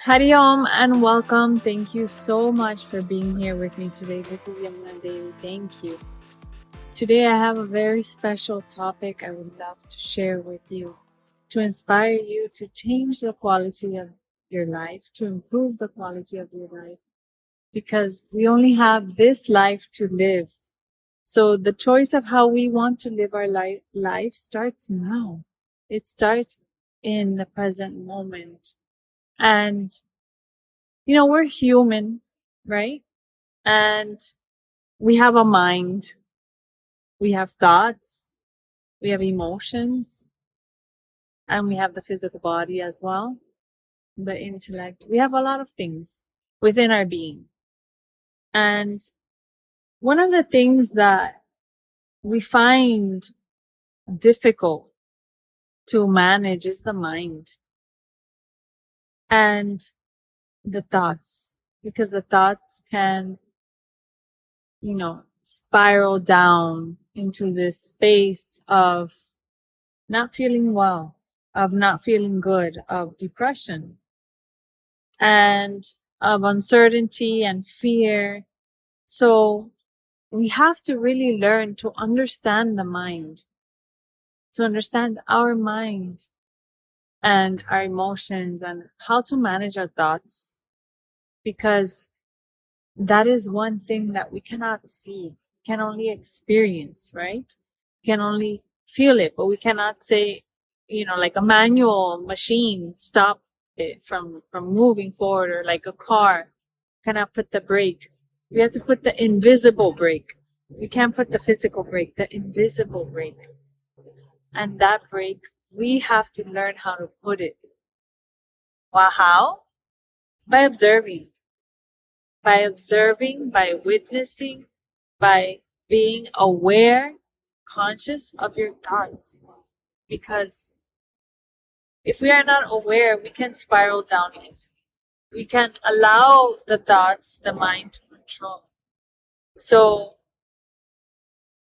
Hari Om and welcome. Thank you so much for being here with me today. This is Yamuna Devi. Thank you. Today I have a very special topic I would love to share with you to inspire you to change the quality of your life, to improve the quality of your life, because we only have this life to live. So the choice of how we want to live our life starts now. It starts in the present moment. And we're human, right? And we have a mind, we have thoughts, we have emotions, and we have the physical body as well, the intellect. We have a lot of things within our being. And one of the things that we find difficult to manage is the mind and the thoughts, because the thoughts can spiral down into this space of not feeling well, of not feeling good, of depression, and of uncertainty and fear. So we have to really learn to understand the mind, to understand our mind and our emotions and how to manage our thoughts, because that is one thing that we cannot see, can only experience, right? We can only feel it, but we cannot say, like a manual machine, stop it from moving forward, or like a car cannot put the brake. We have to put the invisible brake. We can't put the physical brake, the invisible brake. And that brake, we have to learn how to put it. Well, how? By observing. By observing, by witnessing, by being aware, conscious of your thoughts. Because if we are not aware, we can spiral down easily. We can allow the thoughts, the mind to control. So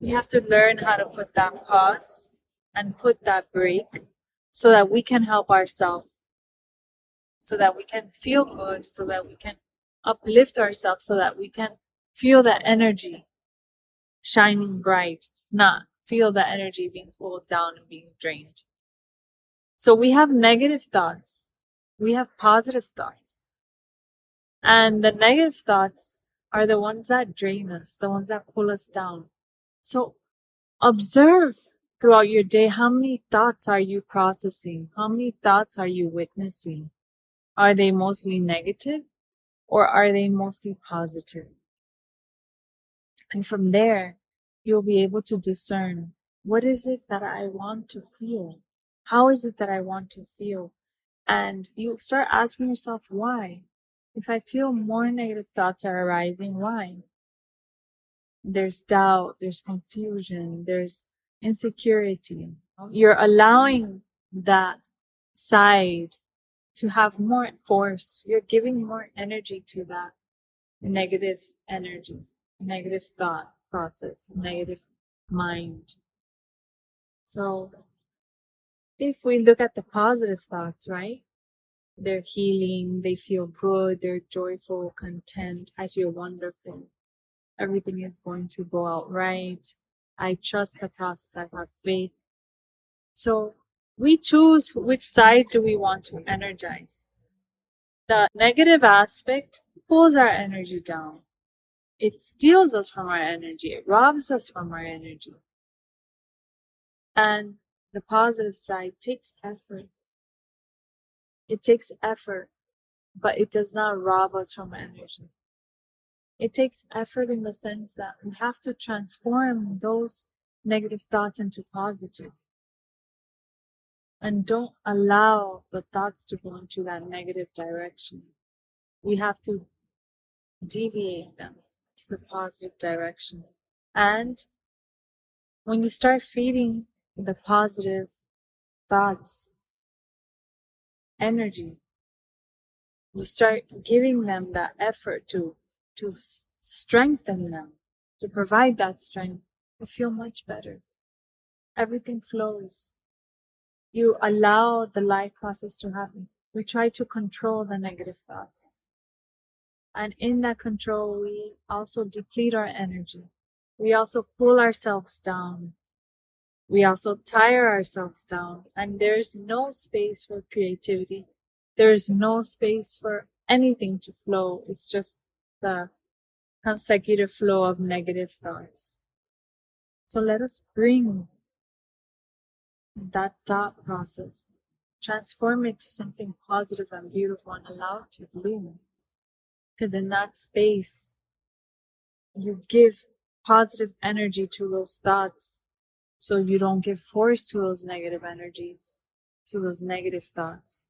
we have to learn how to put that pause and put that break so that we can help ourselves, so that we can feel good, so that we can uplift ourselves, so that we can feel that energy shining bright, not feel the energy being pulled down and being drained. So we have negative thoughts, we have positive thoughts. And the negative thoughts are the ones that drain us, the ones that pull us down. So observe throughout your day, how many thoughts are you processing? How many thoughts are you witnessing? Are they mostly negative or are they mostly positive? And from there, you'll be able to discern, what is it that I want to feel? How is it that I want to feel? And you start asking yourself, why? If I feel more negative thoughts are arising, why? There's doubt, there's confusion, there's insecurity. You're allowing that side to have more force. You're giving more energy to that negative energy, negative thought process, negative mind. So if we look at the positive thoughts, right? They're healing, they feel good, they're joyful, content, I feel wonderful. Everything is going to go out right. I trust the process, I have faith. So we choose which side do we want to energize. The negative aspect pulls our energy down. It steals us from our energy. It robs us from our energy. And the positive side takes effort. It takes effort, but it does not rob us from energy. It takes effort in the sense that we have to transform those negative thoughts into positive. And don't allow the thoughts to go into that negative direction. We have to deviate them to the positive direction. And when you start feeding the positive thoughts energy, you start giving them that effort to strengthen them, to provide that strength, you feel much better. Everything flows. You allow the life process to happen. we try to control the negative thoughts. And in that control, we also deplete our energy. We also pull ourselves down. We also tire ourselves down. And there's no space for creativity. There's no space for anything to flow. It's just the consecutive flow of negative thoughts. So let us bring that thought process, transform it to something positive and beautiful, and allow it to bloom. Because in that space, you give positive energy to those thoughts, so you don't give force to those negative energies, to those negative thoughts.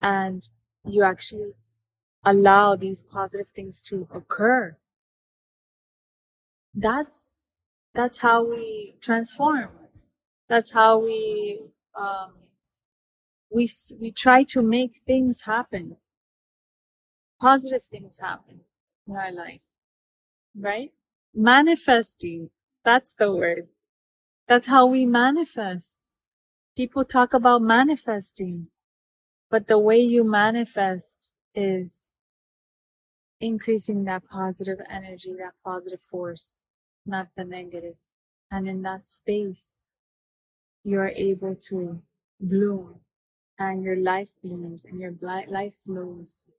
And you actually allow these positive things to occur. That's how we transform. That's how we try to make things happen. Positive things happen in our life, right? Manifesting, that's the word. That's how we manifest. People talk about manifesting, but the way you manifest is increasing that positive energy, that positive force, not the negative. And in that space, you're able to bloom, and your life blooms and your life flows.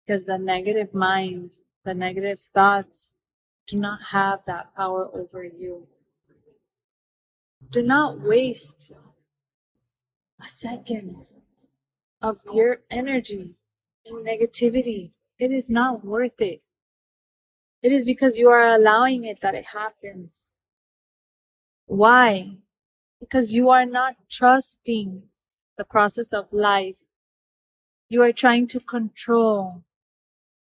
Because the negative mind, the negative thoughts do not have that power over you. Do not waste a second of your energy in negativity. It is not worth it. It is because you are allowing it that it happens. Why? Because you are not trusting the process of life. You are trying to control.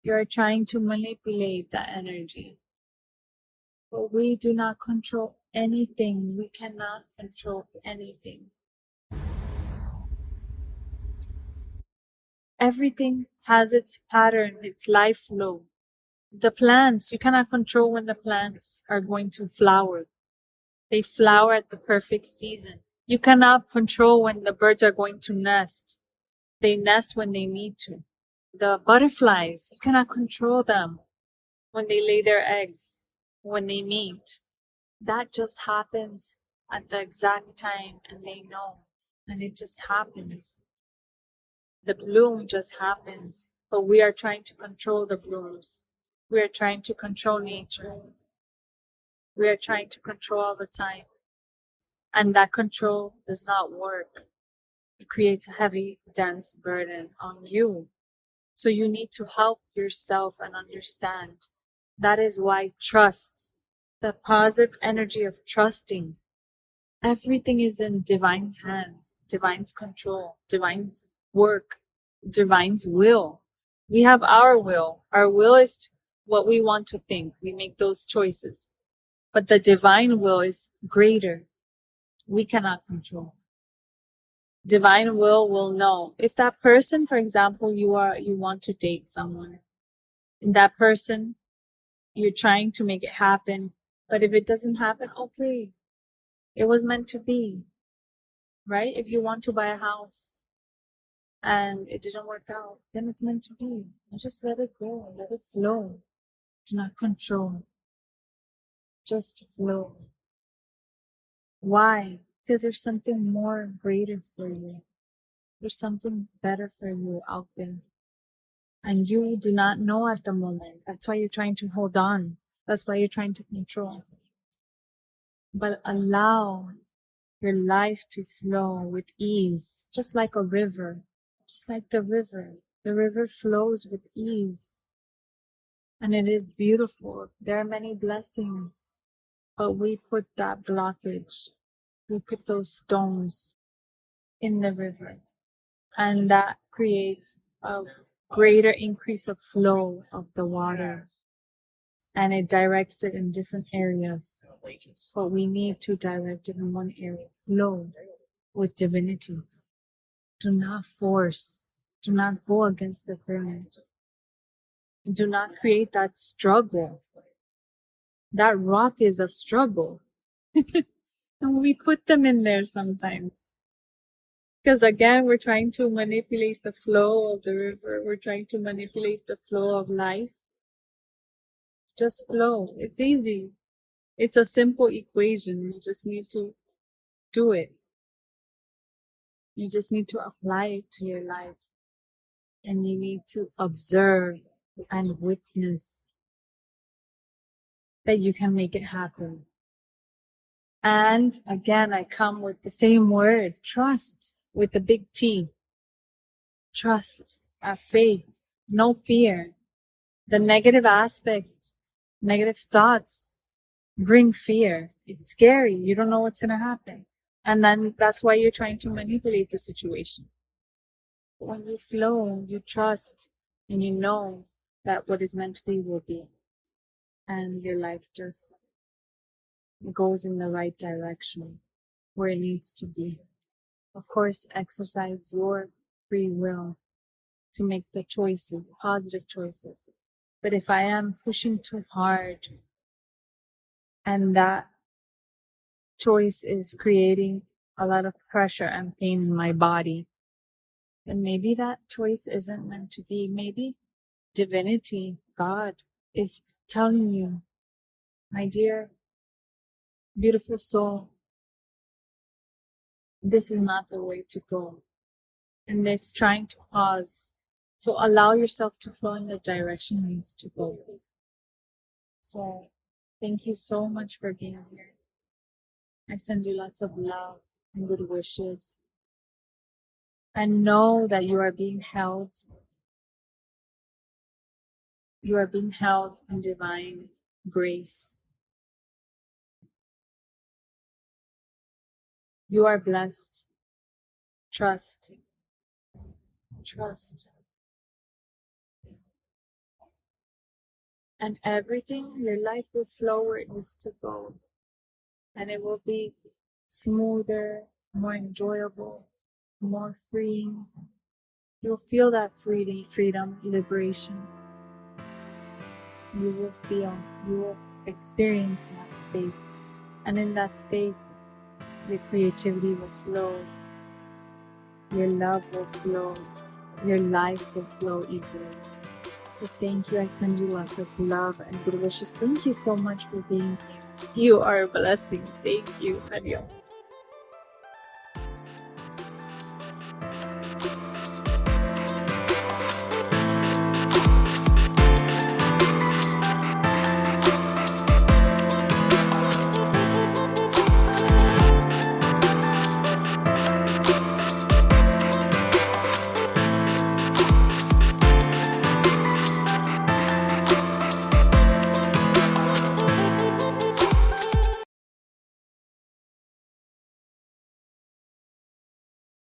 You are trying to manipulate the energy. But we do not control anything. We cannot control anything. Everything has its pattern, its life flow. The plants, you cannot control when the plants are going to flower. They flower at the perfect season. You cannot control when the birds are going to nest. They nest when they need to. The butterflies, you cannot control them when they lay their eggs, when they meet. That just happens at the exact time, and they know. And it just happens. The bloom just happens. But we are trying to control the blooms. We are trying to control nature. We are trying to control all the time. And that control does not work. It creates a heavy, dense burden on you. So you need to help yourself and understand. That is why trust, the positive energy of trusting, everything is in divine's hands, divine's control, divine's work, divine's will. We have our will. Our will is what we want to think. We make those choices. But the divine will is greater. We cannot control. Divine will know. If that person, for example, you want to date someone, and that person, you're trying to make it happen, but if it doesn't happen, okay, it was meant to be, right? If you want to buy a house and it didn't work out, then it's meant to be. You just let it go, let it flow. Do not control. Just flow. Why? Because there's something more greater for you. There's something better for you out there. And you do not know at the moment. That's why you're trying to hold on. That's why you're trying to control. But allow your life to flow with ease, just like a river. Just like the river. The river flows with ease. And it is beautiful. There are many blessings. But we put that blockage. We put those stones in the river. And that creates a greater increase of flow of the water. And it directs it in different areas. But we need to direct it in one area. Flow with divinity. Do not force. Do not go against the current. Do not create that struggle. That rock is a struggle. And we put them in there sometimes. Because again, we're trying to manipulate the flow of the river. We're trying to manipulate the flow of life. Just flow. It's easy. It's a simple equation. You just need to do it. You just need to apply it to your life. And you need to observe and witness that you can make it happen. And again, I come with the same word, trust, with the big T. Trust, have faith, no fear. The negative aspects, negative thoughts bring fear. It's scary. You don't know what's going to happen. And then that's why you're trying to manipulate the situation. When you flow, you trust, and you know that what is meant to be will be. And your life just goes in the right direction where it needs to be. Of course, exercise your free will to make the choices, positive choices. But if I am pushing too hard and that choice is creating a lot of pressure and pain in my body, then maybe that choice isn't meant to be. Maybe divinity, God, is telling you, my dear, beautiful soul, this is not the way to go. And it's trying to pause. So allow yourself to flow in the direction it needs to go. So thank you so much for being here. I send you lots of love and good wishes. And know that you are being held. You are being held in divine grace. You are blessed. Trust. Trust. And everything, your life will flow where it needs to go. And it will be smoother, more enjoyable, more freeing. You'll feel that freedom, liberation. You will experience that space. And in that space, your creativity will flow. Your love will flow. Your life will flow easily. So thank you. I send you lots of love and good wishes. Thank you so much for being here. You are a blessing. Thank you. Adios.